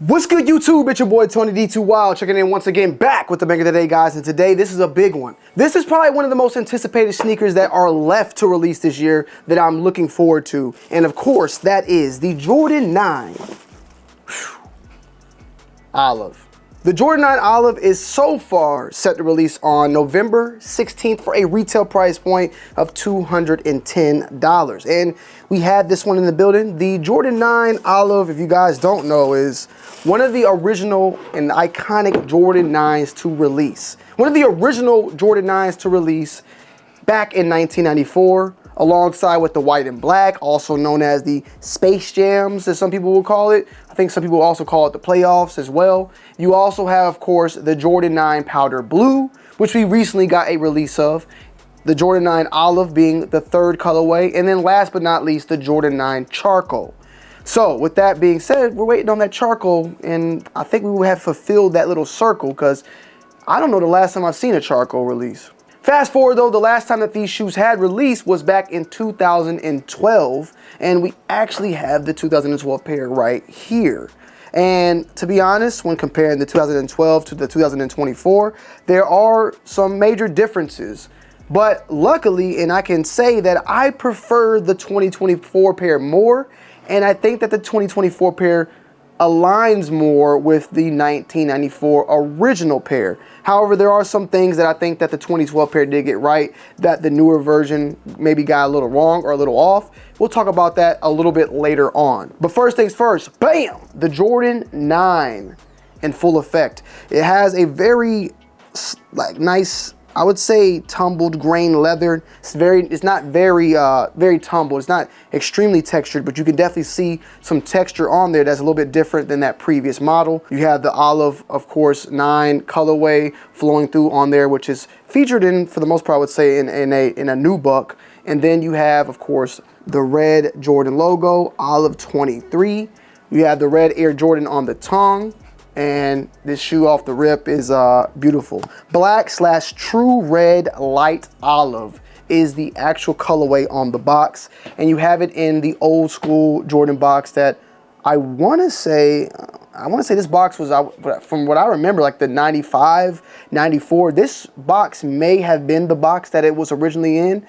What's good, YouTube? It's your boy Tonyd2wild checking in once again, back with the banger today, guys. And today, this is a big one. This is probably one of the most anticipated sneakers that are left to release this year that I'm looking forward to. And of course, that is the Jordan 9 Olive. The Jordan 9 Olive is so far set to release on November 16th for a retail price point of $210. And we had this one in the building. The Jordan 9 Olive, if you guys don't know, is one of the original and iconic Jordan 9s to release. One of the original Jordan 9s to release back in 1994. Alongside with the white and black, also known as the Space Jams, as some people will call it. I think some people also call it the playoffs as well. You also have, of course, the Jordan 9 Powder Blue, which we recently got a release of. The Jordan 9 Olive being the third colorway. And then last but not least, the Jordan 9 Charcoal. So with that being said, we're waiting on that charcoal, and I think we will have fulfilled that little circle because I don't know the last time I've seen a charcoal release. Fast forward though, the last time that these shoes had released was back in 2012, and we actually have the 2012 pair right here. And to be honest, when comparing the 2012 to the 2024, there are some major differences. But luckily, and I can say that I prefer the 2024 pair more, and I think that the 2024 pair aligns more with the 1994 original pair. However, there are some things that I think that the 2012 pair did get right that the newer version maybe got a little wrong or a little off. We'll talk about that a little bit later on. But first things first, bam! The Jordan 9 in full effect. It has a very nice, I would say, tumbled grain leather. It's not very tumbled. It's not extremely textured, but you can definitely see some texture on there that's a little bit different than that previous model. You have the olive, of course, 9 colorway flowing through on there, which is featured in, for the most part, I would say, in a new buck. And then you have, of course, the red Jordan logo, Olive 23. You have the red Air Jordan on the tongue. And this shoe off the rip is beautiful. Black / true red light olive is the actual colorway on the box. And you have it in the old school Jordan box that I want to say this box was, from what I remember, like the 95, 94. This box may have been the box that it was originally in.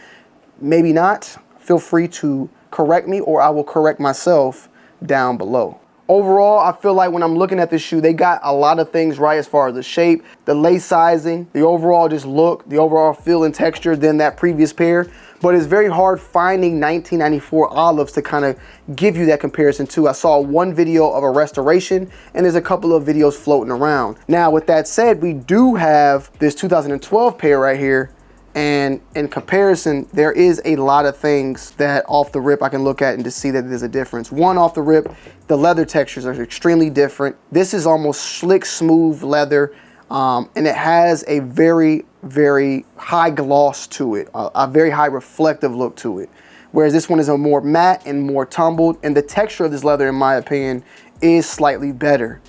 Maybe not. Feel free to correct me, or I will correct myself down below. Overall, I feel like when I'm looking at this shoe, they got a lot of things right as far as the shape, the lace sizing, the overall just look, the overall feel and texture than that previous pair. But it's very hard finding 1994 olives to kind of give you that comparison too. I saw one video of a restoration, and there's a couple of videos floating around. Now, with that said, we do have this 2012 pair right here. And in comparison, there is a lot of things that off the rip I can look at and just see that there's a difference. One, off the rip, the leather textures are extremely different. This is almost slick, smooth leather, and it has a very, very high gloss to it, a very high reflective look to it. Whereas this one is a more matte and more tumbled, and the texture of this leather, in my opinion, is slightly better.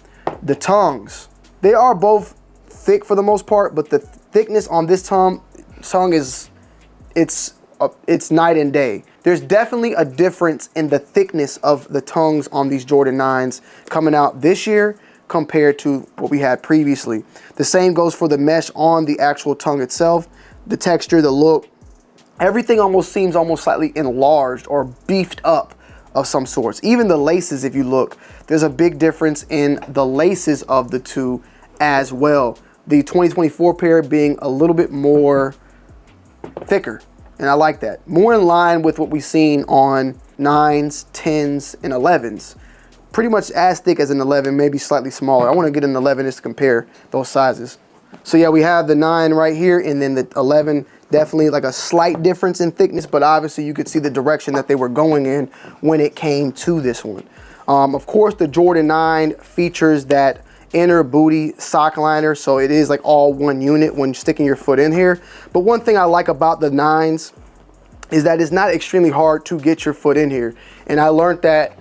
The tongues, they are both thick for the most part, but the thickness on this tongue is, it's night and day. There's definitely a difference in the thickness of the tongues on these Jordan 9s coming out this year compared to what we had previously. The same goes for the mesh on the actual tongue itself. The texture, the look, everything almost seems slightly enlarged or beefed up of some sorts. Even the laces, if you look, there's a big difference in the laces of the two as well. The 2024 pair being a little bit more thicker, and I like that. More in line with what we've seen on 9s, 10s, and 11s. Pretty much as thick as an 11, maybe slightly smaller. I want to get an 11 just to compare those sizes. So yeah, we have the 9 right here, and then the 11, definitely like a slight difference in thickness, but obviously you could see the direction that they were going in when it came to this one. Of course, the Jordan 9 features that inner booty sock liner, so it is like all one unit when sticking your foot in here. But one thing I like about the 9s is that it's not extremely hard to get your foot in here, and I learned that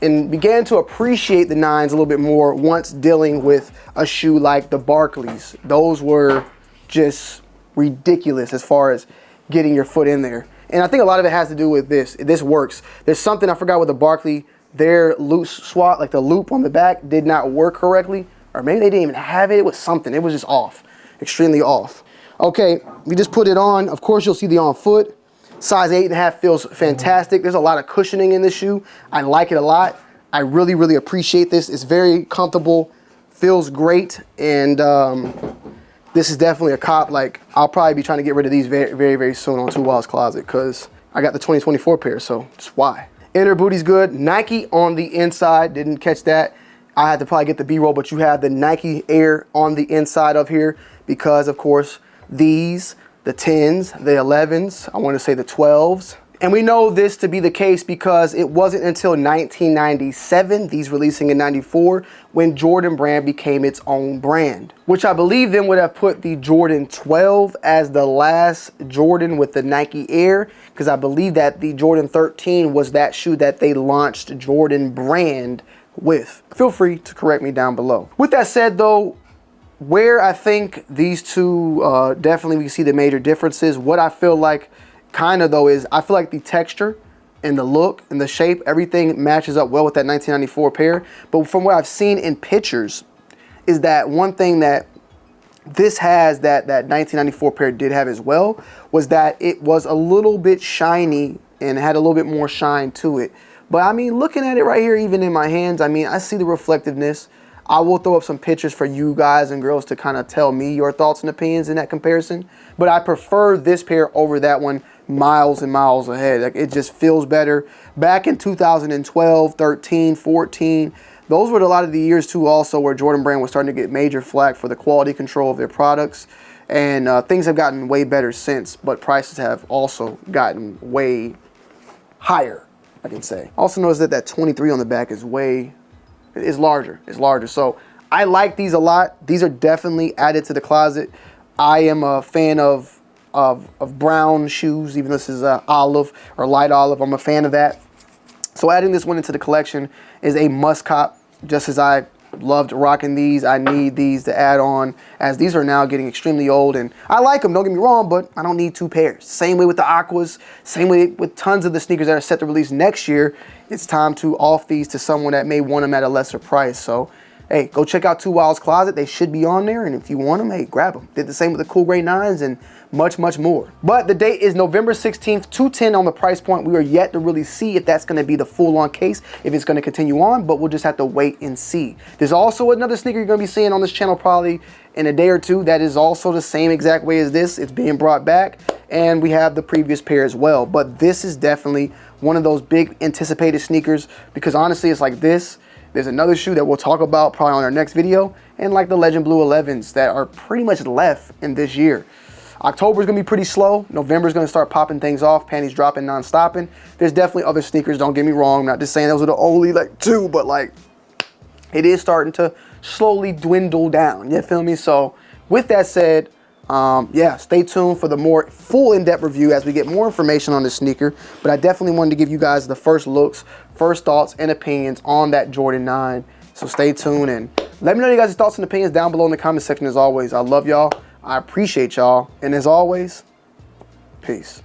and began to appreciate the 9s a little bit more once dealing with a shoe like the Barkleys. Those were just ridiculous as far as getting your foot in there, and I think a lot of it has to do with this works. There's something, I forgot what the Barkley their loose swat, like the loop on the back, did not work correctly, or maybe they didn't even have it. It was something. It was just off, extremely off. Okay, we just put it on. Of course, you'll see the on foot. Size 8.5 feels fantastic. There's a lot of cushioning in this shoe. I like it a lot. I really, really appreciate this. It's very comfortable, feels great, and this is definitely a cop. Like, I'll probably be trying to get rid of these very, very, very soon on 2wild's closet because I got the 2024 pair, so just why. Inner booty's good. Nike on the inside, didn't catch that. I had to probably get the B-roll, but you have the Nike Air on the inside of here because, of course, these, the 10s, the 11s, I want to say the 12s. And we know this to be the case because it wasn't until 1997, these releasing in 94, when Jordan brand became its own brand, which I believe then would have put the Jordan 12 as the last Jordan with the Nike Air, because I believe that the Jordan 13 was that shoe that they launched Jordan brand with. Feel free to correct me down below. With that said though, where I think these two definitely we see the major differences, what I feel like kind of though is I feel like the texture and the look and the shape, everything matches up well with that 1994 pair. But from what I've seen in pictures is that one thing that this has that 1994 pair did have as well was that it was a little bit shiny and had a little bit more shine to it. But I mean, looking at it right here, even in my hands, I mean, I see the reflectiveness. I will throw up some pictures for you guys and girls to kind of tell me your thoughts and opinions in that comparison. But I prefer this pair over that one miles and miles ahead. Like, it just feels better. Back in 2012, 13, 14, those were a lot of the years too also where Jordan brand was starting to get major flack for the quality control of their products. And things have gotten way better since, but prices have also gotten way higher, I can say. Also notice that that 23 on the back is larger. It's larger. So I like these a lot. These are definitely added to the closet. I am a fan of brown shoes, even though this is olive or light olive. I'm a fan of that. So adding this one into the collection is a must cop. Just as I loved rocking these, I need these to add on, as these are now getting extremely old, and I like them, don't get me wrong, but I don't need two pairs. Same way with the Aquas, same way with tons of the sneakers that are set to release next year. It's time to off these to someone that may want them at a lesser price. So hey, go check out 2wild's closet. They should be on there, and if you want them, hey, grab them. Did the same with the Cool Gray 9s and much, much more. But the date is November 16th, $210 on the price point. We are yet to really see if that's going to be the full-on case, if it's going to continue on, but we'll just have to wait and see. There's also another sneaker you're going to be seeing on this channel probably in a day or two that is also the same exact way as this. It's being brought back, and we have the previous pair as well. But this is definitely one of those big anticipated sneakers because honestly, it's like this. There's another shoe that we'll talk about probably on our next video, and like the Legend Blue 11s that are pretty much left in this year. October is going to be pretty slow. November is going to start popping things off. Panties dropping, non-stopping. There's definitely other sneakers, don't get me wrong. I'm not just saying those are the only like two, but like it is starting to slowly dwindle down. You feel me? So with that said, yeah, stay tuned for the more full in-depth review as we get more information on this sneaker. But I definitely wanted to give you guys the first looks, first thoughts and opinions on that Jordan 9. So stay tuned and let me know you guys' thoughts and opinions down below in the comment section as always. I love y'all. I appreciate y'all. And as always, peace.